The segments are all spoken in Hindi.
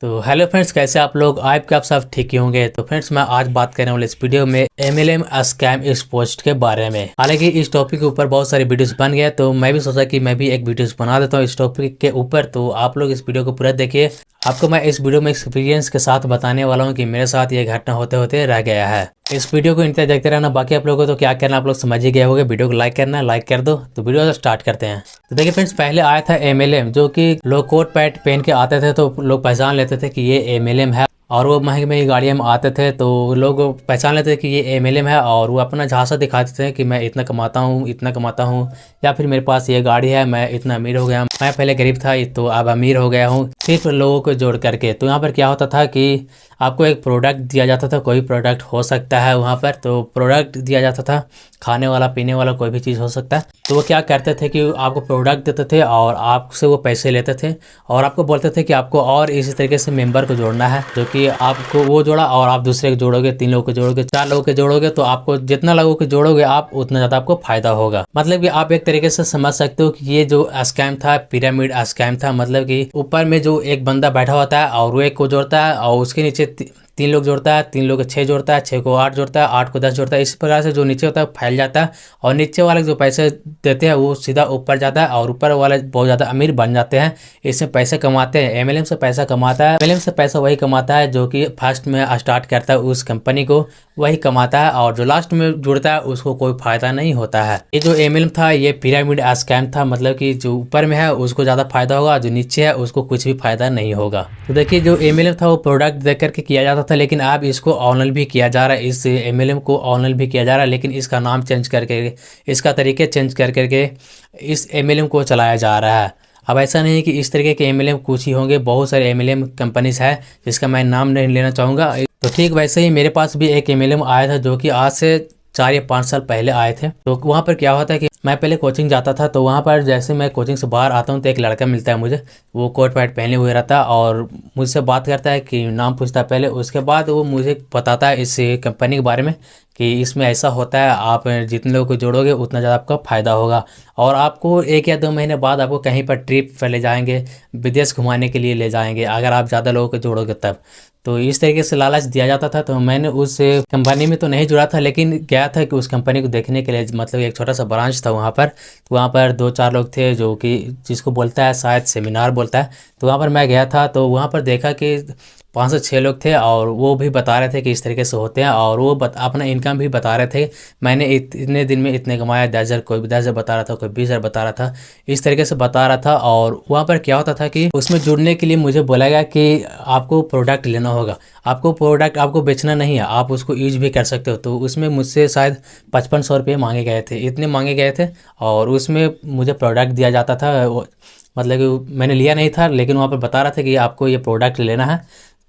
तो हेलो फ्रेंड्स, कैसे आप लोग? आप सब ठीक ही होंगे। तो फ्रेंड्स, मैं आज बात करने वाला इस वीडियो में MLM स्कैम एक्सपोज्ड के बारे में। हालांकि इस टॉपिक के ऊपर बहुत सारे वीडियोस बन गए, तो मैं भी सोचा कि मैं भी एक वीडियोस बना देता हूँ इस टॉपिक के ऊपर। तो आप लोग इस वीडियो को पूरा देखिए। आपको मैं इस वीडियो में एक्सपीरियंस के साथ बताने वाला हूँ कि मेरे साथ ये घटना होते होते रह गया है। इस वीडियो को इंतजार देखते रहना। बाकी आप लोगों को तो क्या करना, आप लोग समझ ही गए होंगे। वीडियो को लाइक करना है, लाइक कर दो। तो वीडियो स्टार्ट करते हैं। तो देखिए फ्रेंड्स, पहले आया था MLM, जो कि लोग कोट पैंट पहन के आते थे तो लोग पहचान लेते थे कि ये MLM है। और वो महंगी महंगी गाड़ियों में आते थे तो लोग पहचान लेते थे कि ये MLM है। और वो अपना झांसा दिखाते थे कि मैं इतना कमाता हूँ, इतना कमाता हूँ, या फिर मेरे पास ये गाड़ी है, मैं इतना अमीर हो गया, मैं पहले गरीब था तो अब अमीर हो गया हूँ, सिर्फ लोगों को जोड़ करके। तो यहाँ पर क्या होता था कि आपको एक प्रोडक्ट दिया जाता था, कोई प्रोडक्ट हो सकता है वहाँ पर। तो प्रोडक्ट दिया जाता था, खाने वाला पीने वाला कोई भी चीज़ हो सकता है। तो वो क्या करते थे कि आपको प्रोडक्ट देते थे और आपसे वो पैसे लेते थे और आपको बोलते थे कि आपको और इसी तरीके से मेंबर को जोड़ना है, जो कि आपको वो जोड़ा और आप दूसरे को जोड़ोगे, 3 लोगों को जोड़ोगे, 4 लोगों को जोड़ोगे, तो आपको जितना लोगों को जोड़ोगे आप उतना ज़्यादा आपको फायदा होगा। मतलब कि आप एक तरीके से समझ सकते हो कि ये जो स्कैम था, पिरामिड स्कैम था। मतलब कि ऊपर में जो एक बंदा बैठा होता है और वो एक को जोड़ता है और उसके नीचे 3 लोग जोड़ता है, 3 लोग को 6 जोड़ता है, 6 को 8 जोड़ता है, 8 को 10 जोड़ता है। इस प्रकार से जो नीचे होता है फैल जाता है और नीचे वाले जो पैसे देते हैं वो सीधा ऊपर जाता है और ऊपर वाले बहुत ज़्यादा अमीर बन जाते हैं। इससे पैसे कमाते हैं। MLM से पैसा कमाता है। MLM से पैसा वही कमाता है जो कि फर्स्ट में स्टार्ट करता है उस कंपनी को, वही कमाता है। और जो लास्ट में जुड़ता है उसको कोई फायदा नहीं होता है। ये जो MLM था ये पिरामिड स्कैम था। मतलब कि जो ऊपर में है उसको ज़्यादा फायदा होगा, जो नीचे है उसको कुछ भी फायदा नहीं होगा। तो देखिए, जो MLM था वो प्रोडक्ट देख करके किया जाता था, लेकिन अब इसको ऑनलाइन भी किया जा रहा है। इस MLM को ऑनलाइन भी किया जा रहा है, लेकिन इसका नाम चेंज करके, इसका तरीके चेंज कर करके इस MLM को चलाया जा रहा है। अब ऐसा नहीं है कि इस तरीके के MLM कुछ ही होंगे, बहुत सारे MLM कंपनीज है जिसका मैं नाम नहीं लेना चाहूँगा। तो ठीक वैसे ही मेरे पास भी एक MLM आया था जो कि आज से 4 या 5 साल पहले आए थे। तो वहाँ पर क्या होता है कि मैं पहले कोचिंग जाता था, तो वहाँ पर जैसे मैं कोचिंग से बाहर आता हूँ तो एक लड़का मिलता है मुझे। वो कोट पैंट पहने हुए रहता है और मुझसे बात करता है कि नाम पूछता है पहले, उसके बाद वो मुझे बताता है इस कंपनी के बारे में कि इसमें ऐसा होता है, आप जितने लोगों को जोड़ोगे उतना ज़्यादा आपका फ़ायदा होगा। और आपको 1 या 2 महीने बाद आपको कहीं पर ट्रिप पर ले जाएंगे, विदेश घुमाने के लिए ले जाएंगे, अगर आप ज़्यादा लोगों को जोड़ोगे तब। तो इस तरीके से लालच दिया जाता था। तो मैंने उस कंपनी में तो नहीं जुड़ा था, लेकिन गया था कि उस कंपनी को देखने के लिए। मतलब एक छोटा सा ब्रांच था वहाँ पर। तो वहाँ पर 2-4 लोग थे जो कि जिसको बोलता है शायद सेमिनार बोलता है। तो वहाँ पर मैं गया था, तो वहाँ पर देखा कि 5 से 6 लोग थे और वो भी बता रहे थे कि इस तरीके से होते हैं। और वो अपना इनकम भी बता रहे थे, मैंने इतने दिन में इतने कमाया, 10,000, कोई 10,000 बता रहा था, कोई 20,000 बता रहा था, इस तरीके से बता रहा था। और वहाँ पर क्या होता था कि उसमें जुड़ने के लिए मुझे बोला गया कि आपको प्रोडक्ट लेना होगा, आपको प्रोडक्ट आपको बेचना नहीं है, आप उसको यूज भी कर सकते हो। तो उसमें मुझसे शायद 5500 रुपये मांगे गए थे, इतने मांगे गए थे। और उसमें मुझे प्रोडक्ट दिया जाता था। मतलब कि मैंने लिया नहीं था, लेकिन वहाँ पर बता रहा था कि आपको ये प्रोडक्ट लेना है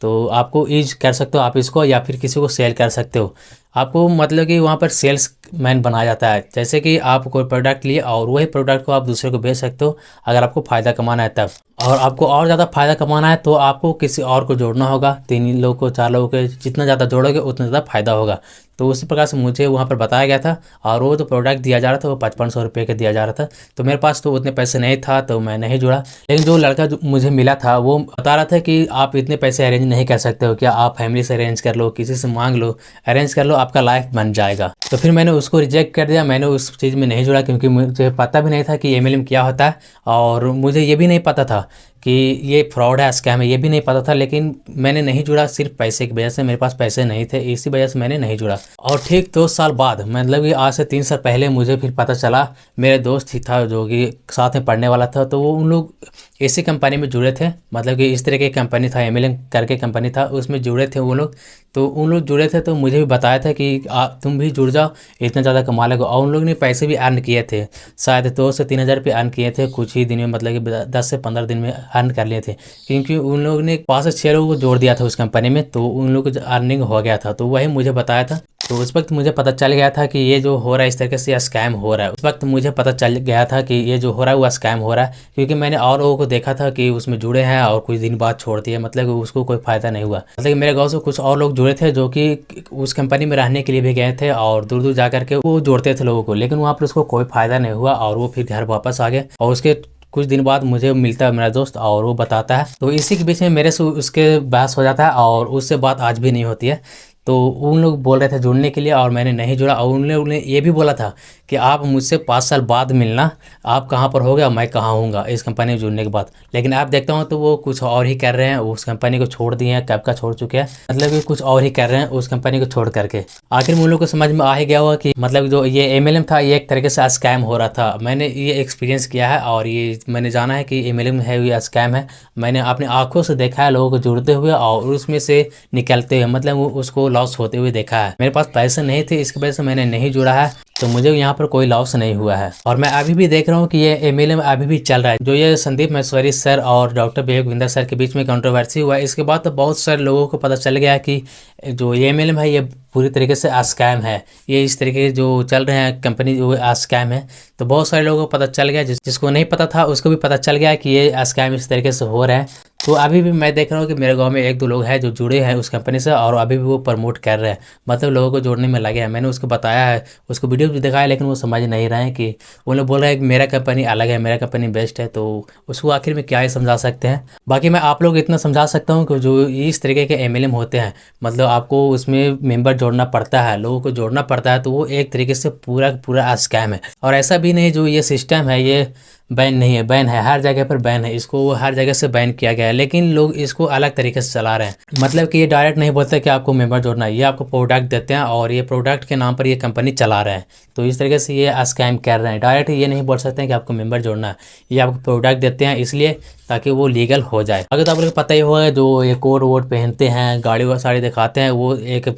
तो आपको यूज कर सकते हो आप इसको, या फिर किसी को सेल कर सकते हो। आपको मतलब कि वहाँ पर सेल्स मैन बनाया जाता है। जैसे कि आप कोई प्रोडक्ट लिए और वही प्रोडक्ट को आप दूसरे को बेच सकते हो अगर आपको फ़ायदा कमाना है तब। और आपको और ज़्यादा फ़ायदा कमाना है तो आपको किसी और को जोड़ना होगा, 3 लोगों को, 4 लोगों को, जितना ज़्यादा जोड़ोगे उतना ज़्यादा फ़ायदा होगा। तो उसी प्रकार से मुझे वहाँ पर बताया गया था। और वो जो प्रोडक्ट दिया जा रहा था वो 5500 रुपये का दिया जा रहा था। तो मेरे पास तो उतने पैसे नहीं था तो मैं नहीं जुड़ा। लेकिन जो लड़का जो मुझे मिला था वो बता रहा था कि आप इतने पैसे अरेंज नहीं कर सकते हो, क्या आप फैमिली से अरेंज कर लो, किसी से मांग लो, अरेंज कर लो, आपका लाइफ बन जाएगा। तो फिर मैंने उसको रिजेक्ट कर दिया। मैंने उस चीज़ में नहीं जुड़ा क्योंकि मुझे पता भी नहीं था कि MLM क्या होता है। और मुझे ये भी नहीं पता था कि ये फ्रॉड है, स्कैम है, ये भी नहीं पता था। लेकिन मैंने नहीं जुड़ा सिर्फ पैसे की वजह से, मेरे पास पैसे नहीं थे, इसी वजह से मैंने नहीं जुड़ा। और ठीक 2 साल बाद, मतलब कि आज से 3 साल पहले मुझे फिर पता चला, मेरे दोस्त ही था जो कि साथ में पढ़ने वाला था, तो वो उन लोग इसी कंपनी में जुड़े थे। मतलब कि इस तरह की कंपनी था, MLM करके कंपनी था, उसमें जुड़े थे वो लोग। तो उन लोग जुड़े थे तो मुझे भी बताया था कि तुम भी जुड़ जाओ, इतना ज़्यादा कमा लेगा। और उन लोग ने पैसे भी अर्न किए थे, शायद 2 से 3 हज़ार रुपये अर्न किए थे कुछ ही दिन में। मतलब कि 10 से 15 दिन में अर्न कर लिए थे, क्योंकि उन लोगों ने 5 से 6 लोगों को जोड़ दिया था उस कंपनी में। तो उन लोगों को अर्निंग हो गया था, तो वही मुझे बताया था। तो उस वक्त मुझे पता चल गया था कि ये जो हो रहा है इस तरीके से स्कैम हो रहा है। उस वक्त मुझे पता चल गया था कि ये जो हो रहा है वो स्कैम हो रहा है, क्योंकि मैंने और लोगों को देखा था कि उसमें जुड़े हैं और कुछ दिन बाद छोड़ दिए। मतलब कि उसको कोई फ़ायदा नहीं हुआ। मतलब कि मेरे गाँव से कुछ और लोग जुड़े थे जो कि उस कंपनी में रहने के लिए भी गए थे और दूर दूर जा करके वो जोड़ते थे लोगों को, लेकिन वहाँ पर उसको कोई फ़ायदा नहीं हुआ और वो फिर घर वापस आ गए। और उसके कुछ दिन बाद मुझे मिलता है मेरा दोस्त और वो बताता है, तो इसी के बीच में मेरे से उसके बहस हो जाता है और उससे बात आज भी नहीं होती है। तो उन लोग बोल रहे थे जुड़ने के लिए और मैंने नहीं जुड़ा, और उन्हें ये भी बोला था कि आप मुझसे 5 साल बाद मिलना, आप कहाँ पर होगे और मैं कहाँ हूँगा इस कंपनी में जुड़ने के बाद। लेकिन आप देखता हूँ तो वो कुछ और ही कर रहे हैं, उस कंपनी को छोड़ दिए हैं, कब का छोड़ चुके हैं, मतलब कि कुछ और ही कर रहे हैं उस कंपनी को छोड़ करके। आखिर में उन लोग को समझ में आ ही गया हुआ कि मतलब जो ये MLM था ये एक तरीके से स्कैम हो रहा था। मैंने ये एक्सपीरियंस किया है और ये मैंने जाना है कि MLM है, ये स्कैम है। मैंने अपनी आंखों से देखा है लोगों को जुड़ते हुए और उसमें से निकलते हुए, मतलब उसको लॉस होते हुए देखा है। मेरे पास पैसे नहीं थे, इसकी वजह से मैंने नहीं जुड़ा है, तो मुझे यहाँ पर कोई लॉस नहीं हुआ है। और मैं अभी भी देख रहा हूँ कि ये MLM अभी भी चल रहा है। जो ये संदीप महेश्वरी सर और डॉक्टर विवेक सर के बीच में कंट्रोवर्सी हुआ, इसके बाद तो बहुत सारे लोगों को पता चल गया कि जो ये MLM है ये पूरी तरीके से स्कैम है, ये इस तरीके के जो चल रहे हैं कंपनी वो स्कैम है। तो बहुत सारे लोगों को पता चल गया, जिसको नहीं पता था उसको भी पता चल गया कि ये स्कैम इस तरीके से हो रहा है। तो अभी भी मैं देख रहा हूँ कि मेरे गांव में 1-2 लोग हैं जो जुड़े हैं उस कंपनी से और अभी भी वो प्रमोट कर रहे हैं, मतलब लोगों को जोड़ने में लगे हैं। मैंने उसको बताया है, उसको वीडियो भी दिखाया, लेकिन वो समझ नहीं रहे हैं कि वो लोग बोल रहे हैं कि मेरा कंपनी अलग है, मेरा कंपनी बेस्ट है। तो उसको आखिर में क्या ही समझा सकते हैं। बाकी मैं आप लोग इतना समझा सकता हूँ कि जो इस तरीके के MLM होते हैं, मतलब आपको उसमें मेंबर जोड़ना पड़ता है, लोगों को जोड़ना पड़ता है, तो वो एक तरीके से पूरा स्कैम है। और ऐसा भी नहीं जो ये सिस्टम है ये बैन नहीं है, बैन है, हर जगह पर बैन है, इसको हर जगह से बैन किया गया है। लेकिन लोग इसको अलग तरीके से चला रहे हैं, मतलब कि ये डायरेक्ट नहीं बोलते कि आपको मेंबर जोड़ना है, ये आपको प्रोडक्ट देते हैं और ये प्रोडक्ट के नाम पर ये कंपनी चला रहे हैं। तो इस तरीके से ये स्कैम कर रहे हैं। डायरेक्ट ये नहीं बोल सकते हैं कि आपको मेंबर जोड़ना है, ये आपको प्रोडक्ट देते हैं इसलिए ताकि वो लीगल हो जाए। अगर तो आप लोग को पता ही होगा जो ये कोट वोट पहनते हैं, गाड़ी व साड़ी दिखाते हैं, वो एक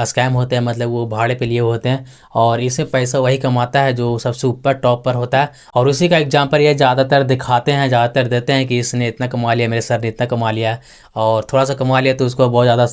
स्कैम होते हैं, मतलब वो भाड़े पे लिए होते हैं और इससे पैसा वही कमाता है जो सबसे ऊपर टॉप पर होता है। और उसी का एग्जाम्पल ये ज़्यादातर दिखाते हैं, ज़्यादातर देते हैं कि इसने इतना कमा लिया, मेरे सर ने इतना कमा लिया, और थोड़ा सा कमा लिया तो उसको बहुत ज़्यादा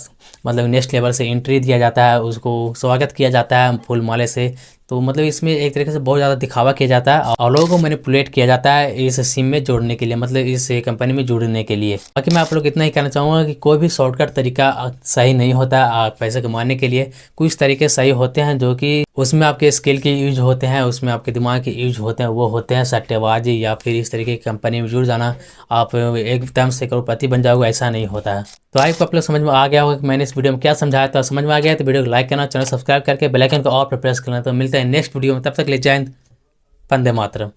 मतलब नेक्स्ट लेवल से एंट्री दिया जाता है, उसको स्वागत किया जाता है फूल माले से। तो मतलब इसमें एक तरीके से बहुत ज़्यादा दिखावा किया जाता है और लोगों को मैनिपुलेट किया जाता है इस सिम में जोड़ने के लिए, मतलब इस कंपनी में जुड़ने के लिए। बाकी मैं आप लोग इतना ही कहना चाहूँगा कि कोई भी शॉर्टकट तरीका सही नहीं होता है पैसे कमाने के लिए। कुछ तरीके सही होते हैं जो कि उसमें आपके स्किल के यूज होते हैं, उसमें आपके दिमाग के यूज होते हैं, वो होते हैं सट्टेबाजी या फिर इस तरीके की कंपनी में जुड़ जाना, आप एकदम से करोड़पति बन जाओगे, ऐसा नहीं होता है। तो आई को आप लोग समझ में आ गया होगा कि मैंने इस वीडियो में क्या समझाया था। समझ में आ गया तो वीडियो को लाइक करना, चैनल सब्सक्राइब करके बेल आइकन को ऑल पर प्रेस करना। तो मिलते हैं नेक्स्ट वीडियो में, तब तक ले जय हिंद, वंदे मातरम।